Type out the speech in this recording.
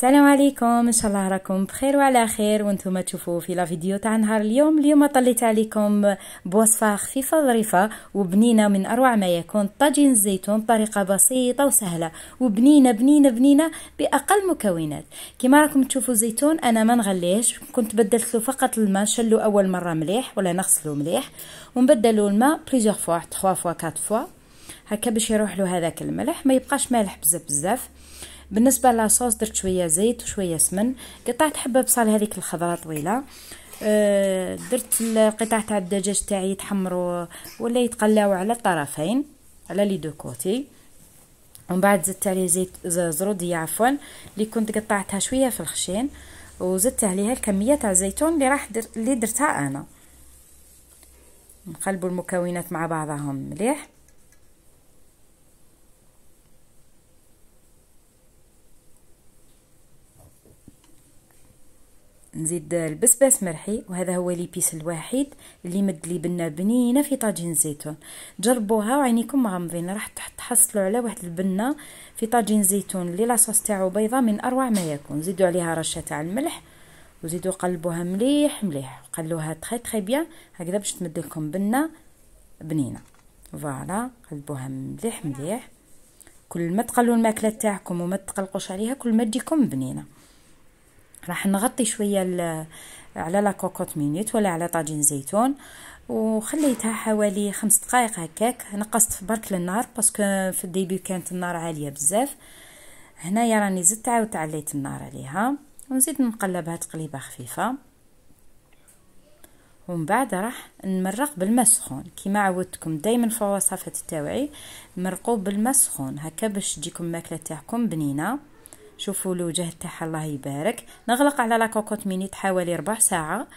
السلام عليكم، ان شاء الله راكم بخير وعلى خير وانتم تشوفوا في لا فيديو تاع نهار اليوم طليت عليكم بوصفه خفيفه ظريفه وبنينه من اروع ما يكون. طاجين الزيتون بطريقه بسيطه وسهله وبنينه بنينه بنينه باقل مكونات. كما راكم تشوفوا الزيتون انا ما نغليهش، كنت بدلت له فقط الماء، نشلو اول مره مليح ولا نغسلو مليح ونبدلوا الماء بليزيور فوا 3 فوا 4 فوا هكا باش يروح له هذاك الملح، ما يبقاش مالح بزاف. بالنسبه لاصوص درت شويه زيت وشويه سمن، قطعت حبه بصل هذيك الخضراء طويله، درت القطع تاع الدجاج تاعي يتحمروا ولا يتقلاو على الطرفين على لي دو كوتي، ومن بعد زدت عليه زيت زروديه عفوا اللي كنت قطعتها شويه في الخشين، وزدت عليها الكميه تاع الزيتون اللي درتها انا. نقلبوا المكونات مع بعضهم مليح. نزيد البسباس مرحي، وهذا هو ليبيس الوحيد اللي يمد لي بنه بنينه في طاجين الزيتون. جربوها وعينيكم مغمضين، راح تحصلوا على واحد البنه في طاجين زيتون اللي لاصوص تاعو بيضه من اروع ما يكون. زيدوا عليها رشه تاع الملح وزيدوا قلبوها مليح مليح، قلوها تري بيان هكذا باش تمد لكم بنه بنينه. فوالا قلبوها مليح مليح، كل ما تقلوا الماكله تاعكم وما تقلقوش عليها كل ما تجيكم بنينه. راح نغطي شويه على لا كوكوت مينيت ولا على طاجين زيتون، وخليتها حوالي 5 دقائق هكاك. نقصت برك النار باسكو في الديبي كانت النار عاليه بزاف. هنايا راني زدت عاودت عليت النار عليها ونزيد نقلبها تقليبه خفيفه، ومن بعد راح نمرق بالماء السخون كيما عودتكم دائما في الوصفات تاوعي. مرقوا بالماء السخون هكا باش تجيكم الماكله تاعكم بنينه. شوفوا الوجه تاعها الله يبارك. نغلق على لا كوكوت مينيت حوالي ربع ساعه.